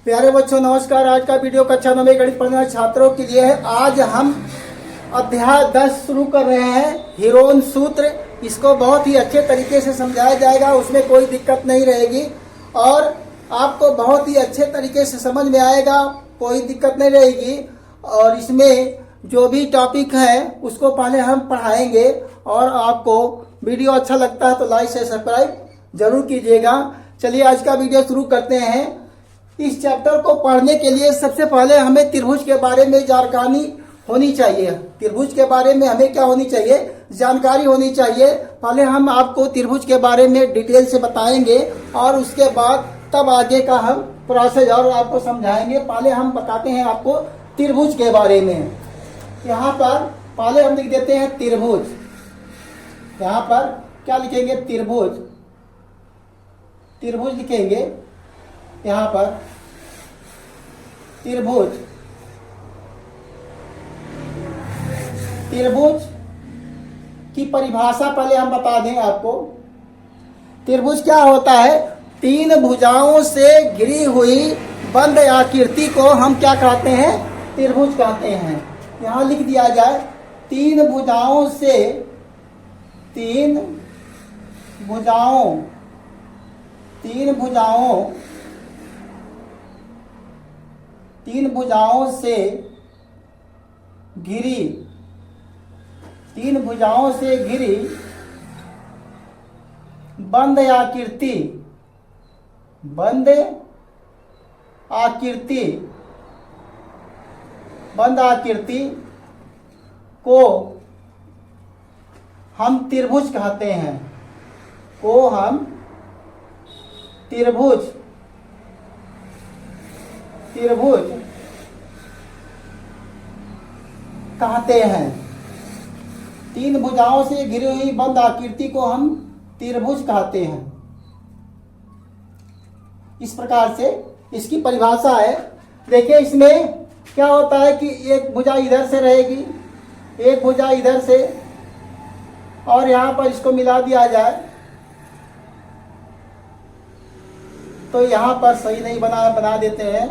प्यारे बच्चों नमस्कार। आज का वीडियो कक्षा 9 में गणित पढ़ने वाले छात्रों के लिए है। आज हम अध्याय 10 शुरू कर रहे हैं, हीरोन सूत्र। इसको बहुत ही अच्छे तरीके से समझाया जाएगा, उसमें कोई दिक्कत नहीं रहेगी और आपको बहुत ही अच्छे तरीके से समझ में आएगा, कोई दिक्कत नहीं रहेगी। और इसमें जो भी टॉपिक है उसको पहले हम पढ़ाएंगे और आपको वीडियो अच्छा लगता है तो लाइक से सब्सक्राइब जरूर कीजिएगा। चलिए आज का वीडियो शुरू करते हैं। इस चैप्टर को पढ़ने के लिए सबसे पहले हमें त्रिभुज के बारे में जानकारी होनी चाहिए। त्रिभुज के बारे में हमें क्या होनी चाहिए? जानकारी होनी चाहिए। पहले हम आपको त्रिभुज के बारे में डिटेल से बताएंगे और उसके बाद तब आगे का हम प्रोसेस और आपको समझाएंगे। पहले हम बताते हैं आपको त्रिभुज के बारे में। यहाँ पर पहले हम लिख देते हैं त्रिभुज। यहाँ पर क्या लिखेंगे? त्रिभुज। त्रिभुज लिखेंगे यहाँ पर त्रिभुज। त्रिभुज की परिभाषा पहले हम बता दें आपको। त्रिभुज क्या होता है? तीन भुजाओं से घिरी हुई बंद आकृति को हम क्या कहते हैं? त्रिभुज कहते हैं। यहाँ लिख दिया जाए तीन भुजाओं से, तीन भुजाओं से घिरी, तीन भुजाओं से घिरी बंद आकृति, बंद आकृति को हम त्रिभुज कहते हैं। को हम त्रिभुज कहते हैं। तीन भुजाओं से घिरी हुई बंद आकृति को हम त्रिभुज कहते हैं। इस प्रकार से इसकी परिभाषा है। देखिए इसमें क्या होता है कि एक भुजा इधर से रहेगी, एक भुजा इधर से, और यहाँ पर इसको मिला दिया जाए तो यहाँ पर सही नहीं बना देते हैं।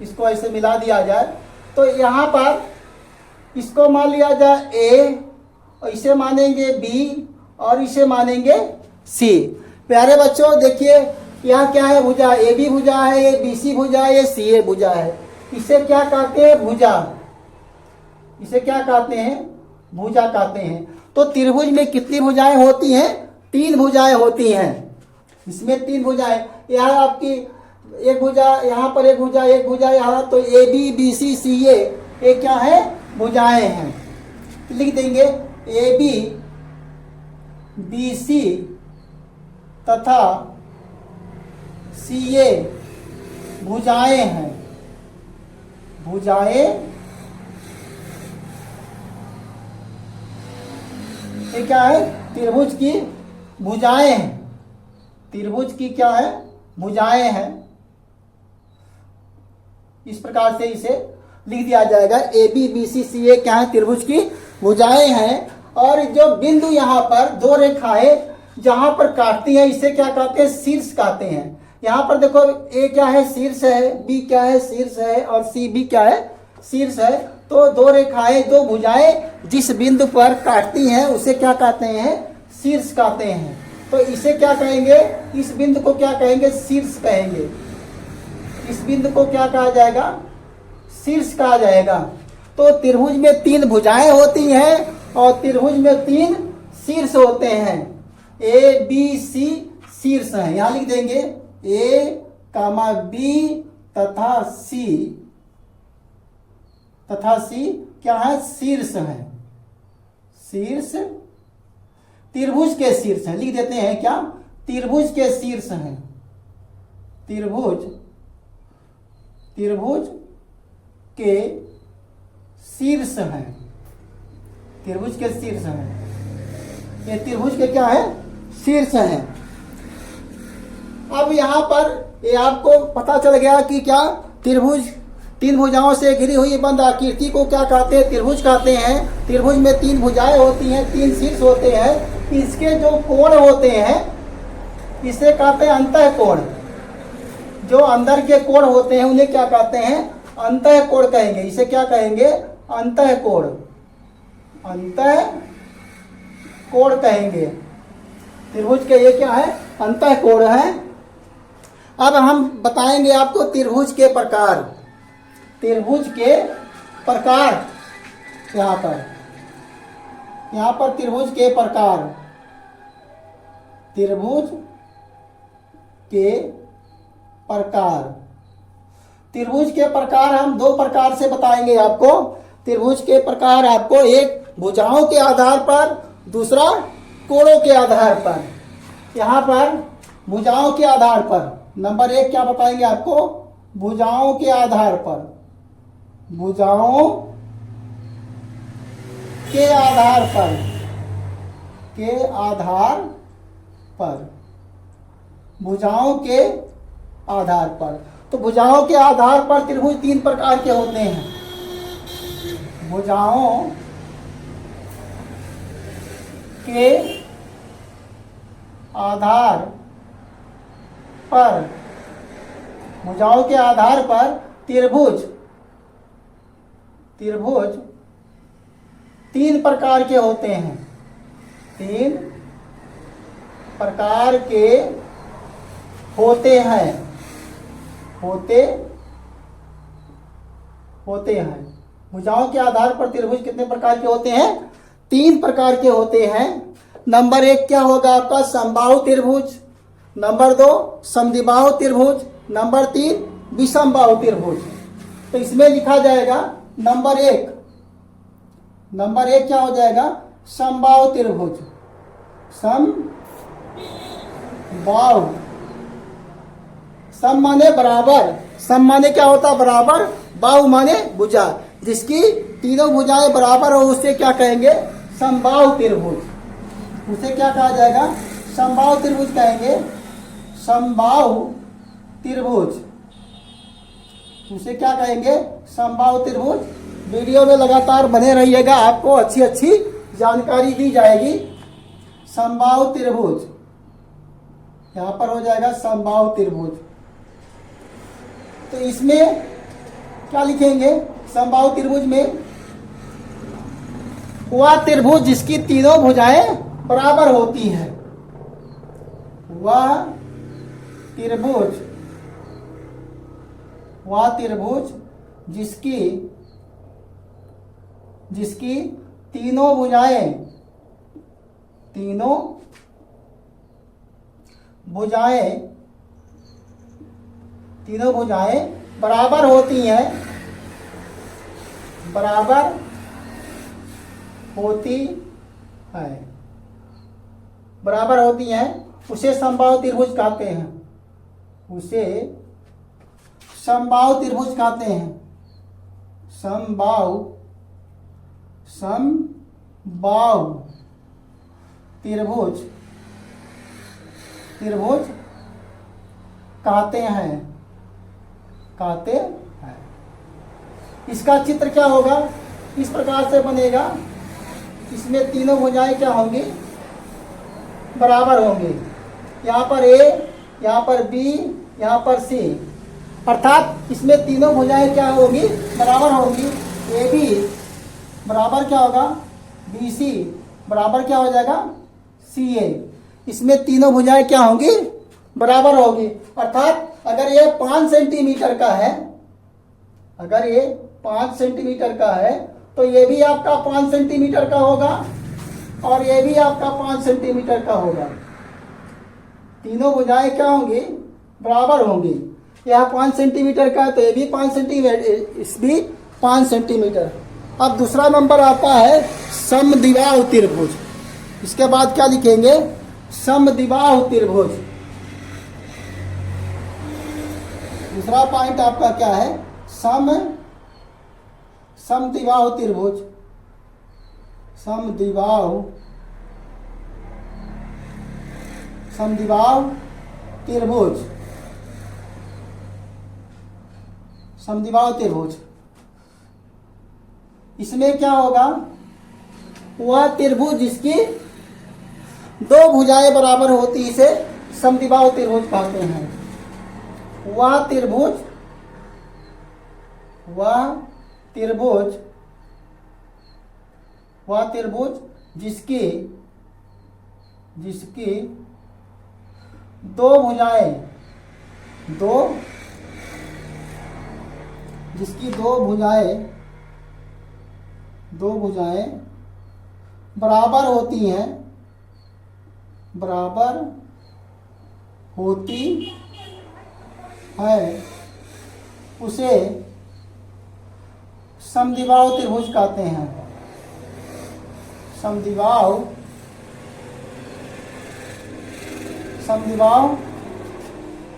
इसको ऐसे मिला दिया जाए तो यहाँ पर इसको मान लिया जाए ए, और इसे मानेंगे बी और इसे मानेंगे सी। प्यारे बच्चों देखिए यहाँ क्या है? भुजा। ए बी भुजा है, ये बी सी भुजा है, ये सी ए भुजा है। इसे क्या कहते हैं? भुजा। इसे क्या कहते हैं? भुजा कहते हैं। तो त्रिभुज में कितनी भुजाएं होती हैं? तीन भुजाएं होती हैं। इसमें तीन भुजाएं, यहाँ आपकी एक भुजा, यहाँ पर एक भुजा, एक भुजा यहाँ, तो ए बी बी सी सी ए क्या है? भुजाएं हैं। लिख देंगे ए बी बी सी तथा सी ए भुजाएं हैं। भुजाएं ये क्या है? त्रिभुज की भुजाएं हैं। त्रिभुज की क्या है? भुजाएं हैं। इस प्रकार से इसे लिख दिया जाएगा। ए बी बी सी सी ए क्या है? त्रिभुज की भुजाएं हैं। और जो बिंदु यहाँ पर दो रेखाएं जहां पर काटती हैं इसे क्या कहते हैं? शीर्ष कहते हैं। यहाँ पर देखो ए क्या है? शीर्ष है, बी क्या है? शीर्ष है, और सी भी क्या है? शीर्ष है। तो दो रेखाएं, दो भुजाएं जिस बिंदु पर काटती हैं उसे क्या कहते हैं? शीर्ष कहते हैं। तो इसे क्या कहेंगे? इस बिंदु को क्या कहेंगे? शीर्ष कहेंगे। इस बिंदु को क्या कहा जाएगा? शीर्ष कहा जाएगा। तो त्रिभुज में तीन भुजाएं होती हैं और त्रिभुज में तीन शीर्ष होते हैं। ए बी सी शीर्ष हैं। यहां लिख देंगे ए कामा बी तथा सी क्या है? शीर्ष है। शीर्ष त्रिभुज के शीर्ष हैं। लिख देते हैं क्या? त्रिभुज के शीर्ष हैं। त्रिभुज के शीर्ष हैं। त्रिभुज के शीर्ष हैं। ये त्रिभुज के क्या है? शीर्ष हैं। अब यहाँ पर ये आपको पता चल गया कि क्या त्रिभुज तीन भुजाओं से घिरी हुई बंद आकृति को क्या कहते हैं? त्रिभुज कहते हैं। त्रिभुज में तीन भुजाएं होती हैं, तीन शीर्ष होते हैं। इसके जो कोण होते हैं इसे कहते हैं अंतःकोण। जो अंदर के कोण होते हैं उन्हें क्या कहते हैं? अंतः कोण कहेंगे। इसे क्या कहेंगे? अंतः कोण, अंतः कोण कहेंगे। त्रिभुज के ये क्या है? अंतः कोण है। अब हम बताएंगे आपको त्रिभुज के प्रकार। त्रिभुज के प्रकार यहाँ पर त्रिभुज के प्रकार, त्रिभुज के प्रकार। त्रिभुज के प्रकार हम दो प्रकार से बताएंगे आपको। त्रिभुज के प्रकार आपको एक भुजाओं के आधार पर, दूसरा कोणों के आधार पर। यहाँ पर भुजाओं के आधार पर नंबर 1 क्या बताएंगे आपको? भुजाओं के आधार पर, भुजाओं के आधार पर, के आधार पर, भुजाओं के आधार पर। तो भुजाओं के आधार पर त्रिभुज 3 प्रकार के होते हैं। भुजाओं के आधार पर, भुजाओं के आधार पर त्रिभुज 3 प्रकार के होते हैं। 3 प्रकार के होते हैं, होते हैं। भुजाओं के आधार पर त्रिभुज कितने प्रकार के होते हैं? 3 प्रकार के होते हैं। नंबर 1 क्या होगा आपका? समबाहु त्रिभुज। नंबर 2 समद्विबाहु त्रिभुज। नंबर 3 विषमबाहु त्रिभुज। तो इसमें लिखा जाएगा नंबर 1, नंबर 1 क्या हो जाएगा? समबाहु त्रिभुज। समबाहु, सम माने बराबर, सम माने क्या होता है? बराबर। बाहु माने भुजा, जिसकी तीनों भुजाएं बराबर हो उसे क्या कहेंगे? समबाहु त्रिभुज। उसे क्या कहा जाएगा? समबाहु त्रिभुज कहेंगे। समबाहु त्रिभुज, उसे क्या कहेंगे? समबाहु त्रिभुज। वीडियो में लगातार बने रहिएगा, आपको अच्छी अच्छी जानकारी दी जाएगी। समबाहु त्रिभुज, यहां पर हो जाएगा समबाहु त्रिभुज। तो इसमें क्या लिखेंगे? समबाहु त्रिभुज में वह त्रिभुज जिसकी तीनों भुजाएं बराबर होती हैं, वह त्रिभुज जिसकी तीनों भुजाएं बराबर होती हैं, बराबर होती हैं, उसे समबाहु त्रिभुज कहते हैं। उसे समबाहु त्रिभुज कहते हैं। समबाहु त्रिभुज कहते हैं। इसका चित्र क्या होगा? इस प्रकार से बनेगा। इसमें तीनों भुजाएं क्या होंगी? बराबर होंगी। यहाँ पर A, यहाँ पर B, यहाँ पर C, अर्थात इसमें तीनों भुजाएं क्या होंगी? बराबर होंगी। AB बराबर क्या होगा? BC बराबर क्या हो जाएगा? CA। इसमें तीनों भुजाएं क्या होंगी? बराबर होगी। अर्थात अगर ये 5 सेंटीमीटर का है, अगर ये 5 सेंटीमीटर का है, तो ये भी आपका 5 सेंटीमीटर का होगा और ये भी आपका 5 सेंटीमीटर का होगा। तीनों भुजाएं क्या होंगी? बराबर होंगी। यह 5 सेंटीमीटर का है तो ये भी 5 सेंटीमीटर, इस भी 5 सेंटीमीटर। अब दूसरा नंबर आता है समद्विबाहु त्रिभुज। इसके बाद क्या लिखेंगे? समद्विबाहु त्रिभुज। दूसरा पॉइंट आपका क्या है? समद्विबाहु त्रिभुज। समद्विबाहु त्रिभुज। समद्विबाहु त्रिभुज, इसमें क्या होगा? वह त्रिभुज जिसकी 2 भुजाएं बराबर होती, इसे समद्विबाहु त्रिभुज कहते हैं। वह त्रिभुज जिसकी दो भुजाएं बराबर होती है उसे समद्विबाहु त्रिभुज कहते हैं। समद्विबाहु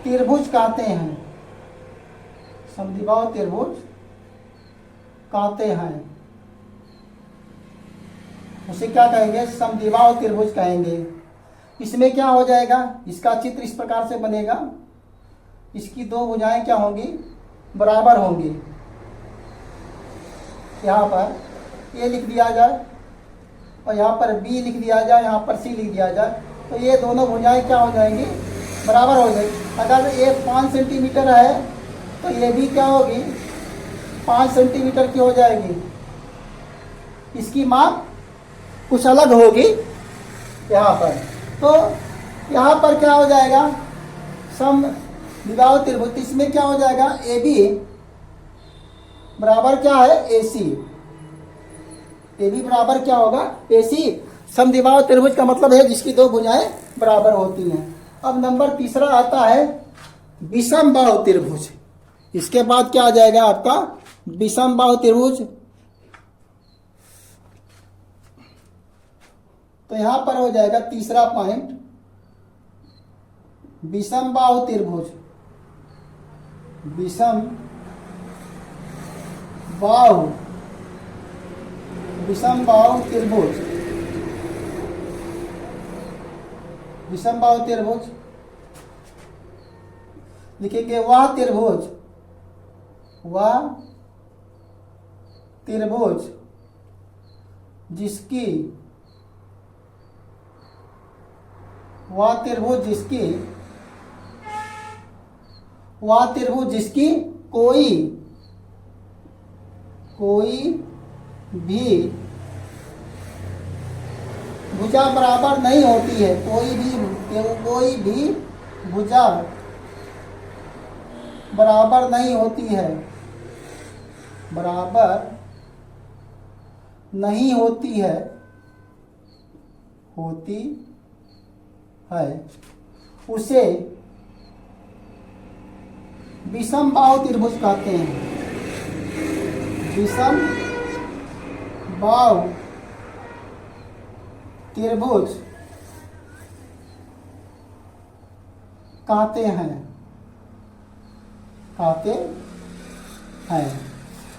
त्रिभुज कहते हैं। समद्विबाहु त्रिभुज कहते हैं। उसे क्या कहेंगे? समद्विबाहु त्रिभुज कहेंगे। इसमें क्या हो जाएगा? इसका चित्र इस प्रकार से बनेगा। इसकी दो भुजाएं क्या होंगी? बराबर होंगी। यहाँ पर ए लिख दिया जाए और यहाँ पर बी लिख दिया जाए, यहाँ पर सी लिख दिया जाए, तो ये दोनों भुजाएं क्या हो जाएंगी? बराबर हो जाएगी। अगर ये 5 सेंटीमीटर है तो ये भी क्या होगी? 5 सेंटीमीटर की हो जाएगी। इसकी माप कुछ अलग होगी यहाँ पर। तो यहाँ पर क्या हो जाएगा? समद्विबाहु त्रिभुज। इसमें क्या हो जाएगा? ए बी बराबर क्या है? ए सी। ए बी बराबर क्या होगा? ए सी। समद्विबाहु त्रिभुज का मतलब है जिसकी दो भुजाएं बराबर होती हैं। अब नंबर तीसरा आता है विषमबाहु त्रिभुज। इसके बाद क्या आ जाएगा आपका? विषमबाहु त्रिभुज। तो यहां पर हो जाएगा तीसरा पॉइंट, विषमबाहु त्रिभुज। विषमबाहु त्रिभुज लिखेंगे। वह त्रिभुज जिसकी कोई भी भुजा बराबर नहीं होती है। कोई भी भुजा बराबर नहीं होती है। उसे विषमबाहु त्रिभुज कहते हैं। विषमबाहु त्रिभुज कहते हैं।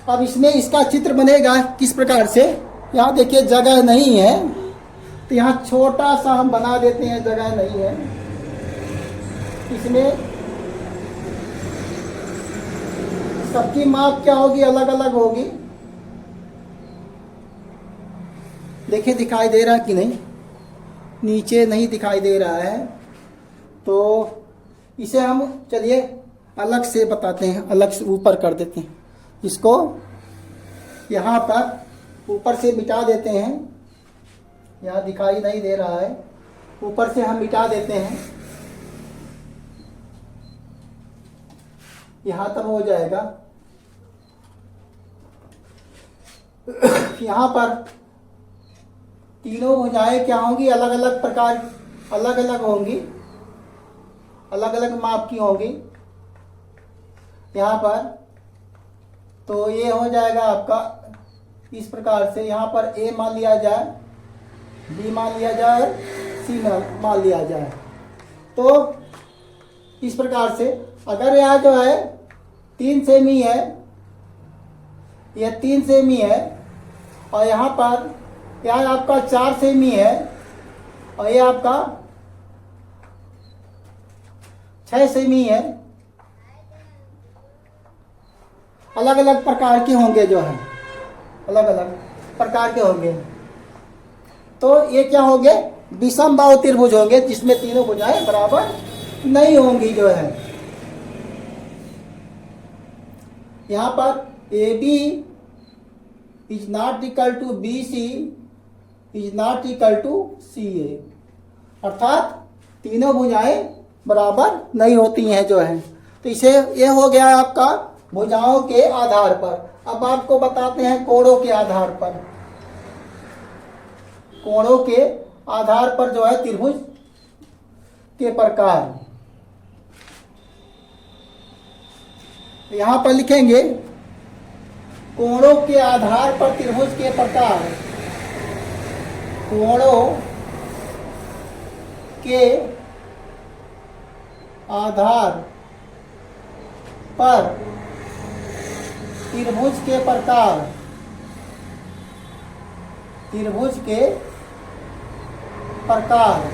अब इसमें इसका चित्र बनेगा किस प्रकार से? यहाँ देखिए जगह नहीं है तो यहाँ छोटा सा हम बना देते हैं। जगह नहीं है, इसमें सबकी माप क्या होगी? अलग अलग होगी। देखिए दिखाई दे रहा कि नहीं? नीचे नहीं दिखाई दे रहा है तो इसे हम चलिए अलग से बताते हैं। अलग से ऊपर कर देते हैं। इसको यहाँ पर ऊपर से मिटा देते हैं। यहाँ दिखाई नहीं दे रहा है, ऊपर से हम मिटा देते हैं। यहाँ तक हो जाएगा। यहाँ पर तीनों भुजाएं क्या होंगी? अलग अलग प्रकार, अलग अलग होंगी, अलग अलग माप की होंगी यहाँ पर। तो ये हो जाएगा आपका इस प्रकार से। यहाँ पर ए मान लिया जाए, बी मान लिया जाए, सी मान लिया जाए। तो इस प्रकार से अगर यह जो है 3 सेमी है, यह 3 सेमी है और यहाँ पर यह आपका 4 सेमी है और यह आपका 6 सेमी है। अलग अलग प्रकार के होंगे, जो है अलग अलग प्रकार के होंगे। तो ये क्या होंगे? विषमबाहु त्रिभुज होंगे जिसमें तीनों भुजाएं बराबर नहीं होंगी, जो है यहाँ पर A B is not equal to B C is not equal to C A, अर्थात तीनों भुजाएं बराबर नहीं होती हैं जो है। तो इसे ये हो गया आपका भुजाओं के आधार पर। अब आपको बताते हैं कोणों के आधार पर। कोणों के आधार पर जो है त्रिभुज के प्रकार, यहां पर लिखेंगे कोणों के आधार पर त्रिभुज के प्रकार। कोणों के आधार पर त्रिभुज के प्रकार, त्रिभुज के प्रकार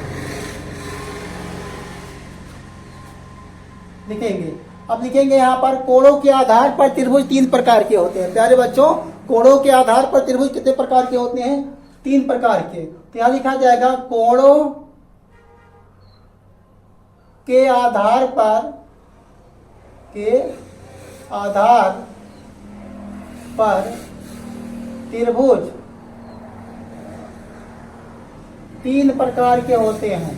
लिखेंगे। अब लिखेंगे यहाँ पर कोणों के आधार पर त्रिभुज 3 प्रकार के होते हैं। प्यारे बच्चों, कोणों के आधार पर त्रिभुज कितने प्रकार के होते हैं? 3 प्रकार के। तो यहाँ लिखा जाएगा कोणों के आधार पर, के आधार पर त्रिभुज 3 प्रकार के होते हैं।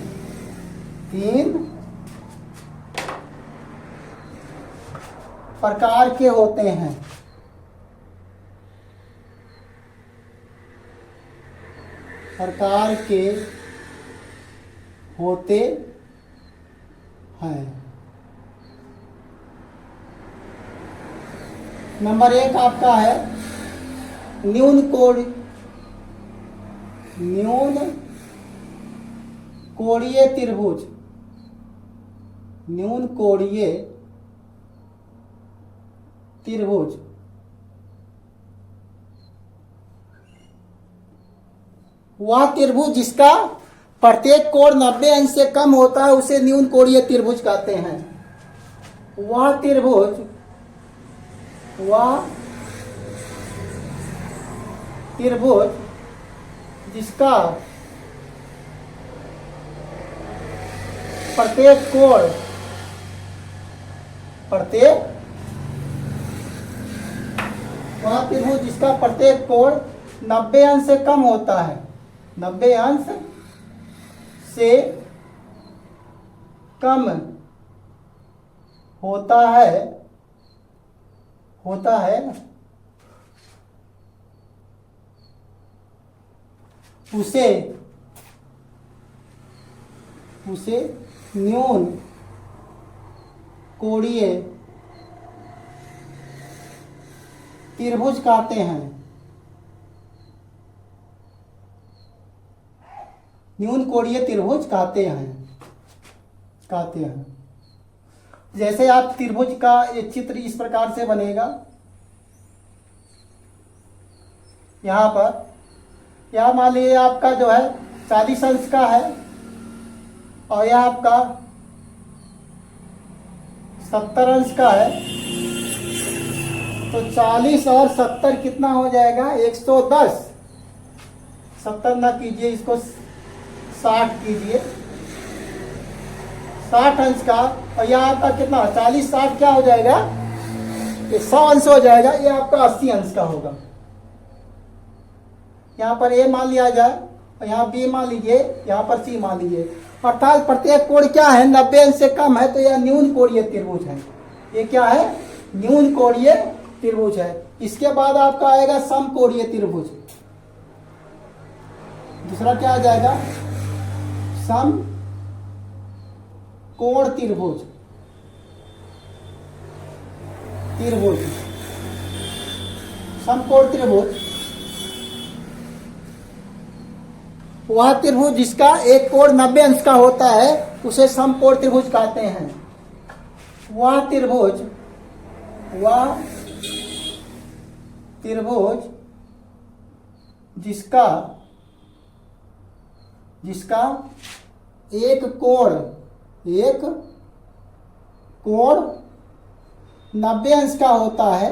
3 प्रकार के होते हैं। प्रकार के होते हैं। नंबर 1 आपका है न्यून कोणीय त्रिभुज। न्यून कोणीय त्रिभुज वह त्रिभुज जिसका प्रत्येक कोण 90 अंश से कम होता है उसे न्यून कोणीय त्रिभुज कहते हैं। वह त्रिभुज जिसका प्रत्येक कोण, वह त्रिभुज जिसका प्रत्येक कोण 90 अंश से कम होता है, 90 अंश से कम होता है उसे न्यून कोणीय त्रिभुज कहते हैं। न्यून कोणीय त्रिभुज कहते हैं। जैसे आप त्रिभुज का एक चित्र इस प्रकार से बनेगा। यहाँ पर यह मान लीजिए आपका जो है 40 अंश का है और यह आपका 70 अंश का है। तो 40 और 70 कितना हो जाएगा? 110। 70 ना कीजिए, इसको 60 कीजिए। 60 अंश का, और यह आपका कितना 40 60 क्या हो जाएगा? ये 100 अंश हो जाएगा। ये आपका 80 अंश का होगा। यहाँ पर ए मान लिया जाए और यहाँ बी मान लीजिए, यहाँ पर सी मान लीजिए। अर्थात प्रत्येक कोण क्या है? 90 अंश से कम है, तो यह न्यून कोणीय त्रिभुज है। ये क्या है? न्यून कोणीय त्रिभुज है। इसके बाद आपका आएगा समकोणीय त्रिभुज। दूसरा क्या आ जाएगा? समकोण त्रिभुज। समकोण त्रिभुज वह त्रिभुज जिसका एक कोण 90 अंश का होता है उसे समकोण त्रिभुज कहते हैं। वह त्रिभुज जिसका एक कोण 90 अंश का होता है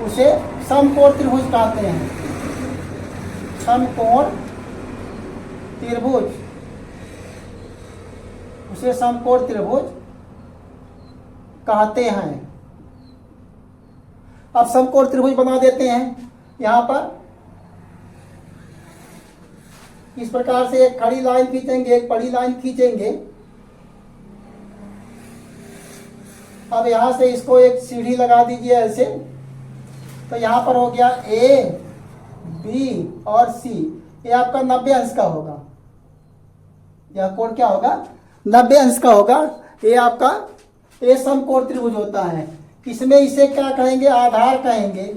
उसे समकोण त्रिभुज कहते हैं। समकोण त्रिभुज, उसे समकोण त्रिभुज कहते हैं। अब समकोण त्रिभुज बना देते हैं। यहां पर इस प्रकार से एक खड़ी लाइन खींचेंगे, एक बड़ी लाइन खींचेंगे। अब यहां से इसको एक सीढ़ी लगा दीजिए ऐसे, तो यहां पर हो गया ए, बी और सी। ये आपका 90 अंश का होगा। यह कोण क्या होगा? 90 अंश का होगा। ये आपका ये समकोण त्रिभुज होता है। इसमें इसे क्या कहेंगे? आधार कहेंगे।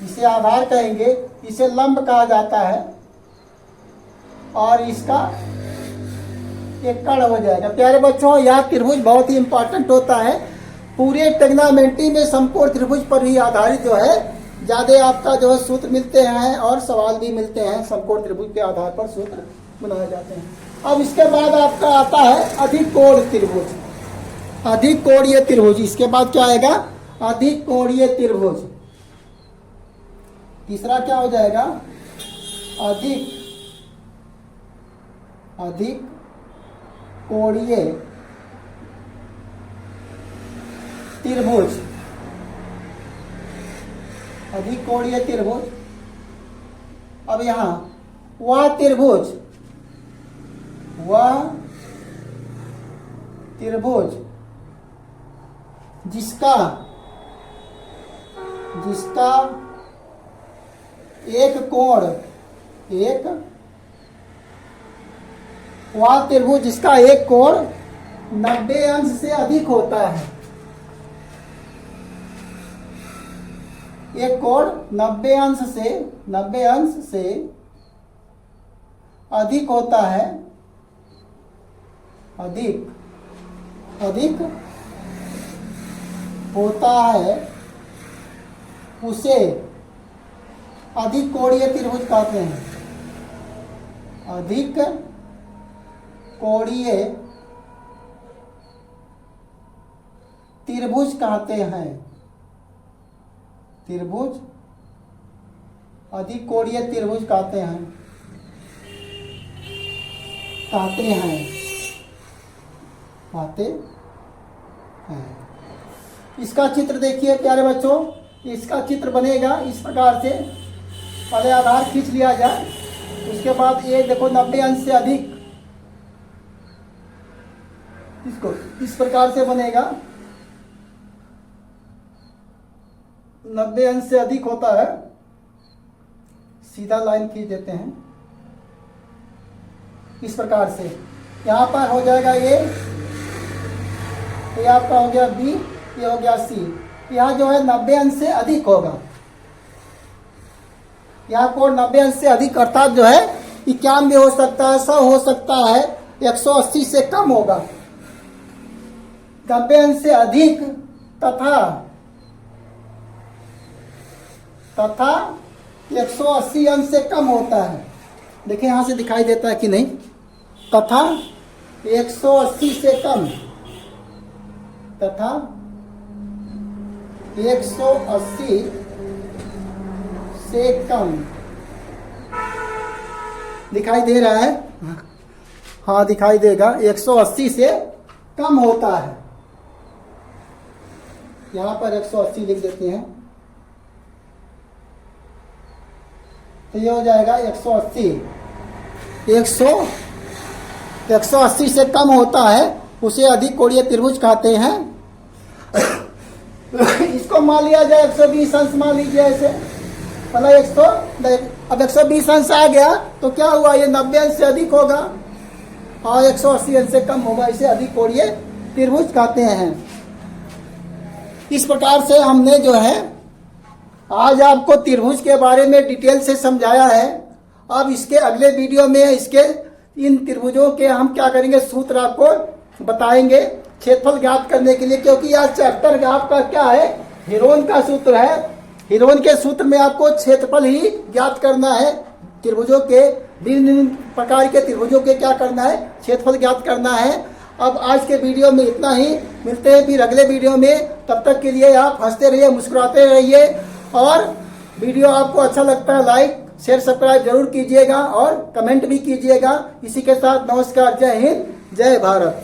इसे आधार कहेंगे, इसे लंब कहा जाता है और इसका एक कण हो जाएगा। प्यारे बच्चों, यह त्रिभुज बहुत ही इंपॉर्टेंट होता है। पूरे ट्रिग्नोमेट्री में समकोण त्रिभुज पर ही आधारित जो है ज्यादा आपका जो है सूत्र मिलते हैं और सवाल भी मिलते हैं। समकोण त्रिभुज के आधार पर सूत्र बनाए जाते हैं। अब इसके बाद आपका आता है अधिकोण त्रिभुज। अधिकोणीय त्रिभुज, इसके बाद क्या आएगा? अधिकोणीय त्रिभुज। तीसरा क्या हो जाएगा? अधिक कोणीय त्रिभुज। अधिकोणीय त्रिभुज। अब यहां वह त्रिभुज जिसका एक कोण, वह त्रिभुज जिसका एक कोण 90 अंश से अधिक होता है। एक कोण 90 अंश से अधिक होता है। अधिक होता है, उसे अधिक कोणीय त्रिभुज कहते हैं। अधिक कोणीय त्रिभुज कहते हैं। त्रिभुज अधिक कोणीय त्रिभुज कहते हैं। इसका चित्र देखिए प्यारे बच्चों। इसका चित्र बनेगा इस प्रकार से। पहले आधार खींच लिया जाए, उसके बाद ये देखो 90 अंश से अधिक, इसको इस प्रकार से बनेगा। 90 अंश से अधिक होता है। सीधा लाइन खींच देते हैं इस प्रकार से। यहां पर हो जाएगा ये आपका हो गया बी, ये हो गया सी। यहां जो है 90 अंश से अधिक होगा। यहाँ कोण 90 अंश से अधिक अर्थात जो है 91 हो सकता है, 100 हो सकता है, 180 से कम होगा। 90 अंश से अधिक तथा 180 अंश से कम होता है। देखिए यहां से दिखाई देता है कि नहीं? तथा 180 से कम, तथा 180 से कम दिखाई दे रहा है। हाँ दिखाई देगा। 180 से कम होता है। यहां पर 180 लिख देते हैं, तो ये हो जाएगा 180। 180 से कम होता है, उसे अधिक कोणीय त्रिभुज कहते हैं। इसको मान लिया जाए 120 अंश मान लीजिए ऐसे, मतलब अब 120 अंश आ गया तो क्या हुआ? ये 90 अंश से अधिक होगा और 180 अंश से कम होगा। इसे अधिक कोणीय त्रिभुज कहते हैं। इस प्रकार से हमने जो है आज आपको त्रिभुज के बारे में डिटेल से समझाया है। अब इसके अगले वीडियो में इन त्रिभुजों के हम क्या करेंगे, सूत्र आपको बताएंगे क्षेत्रफल ज्ञात करने के लिए। क्योंकि यह चैप्टर आपका क्या है? हीरोन का सूत्र है। हीरोन के सूत्र में आपको क्षेत्रफल ही ज्ञात करना है। त्रिभुजों के विभिन्न प्रकार के त्रिभुजों के क्या करना है? क्षेत्रफल ज्ञात करना है। अब आज के वीडियो में इतना ही। मिलते हैं फिर अगले वीडियो में। तब तक के लिए आप हंसते रहिए, मुस्कुराते रहिए और वीडियो आपको अच्छा लगता है लाइक शेयर सब्सक्राइब जरूर कीजिएगा और कमेंट भी कीजिएगा। इसी के साथ नमस्कार, जय हिंद, जय भारत।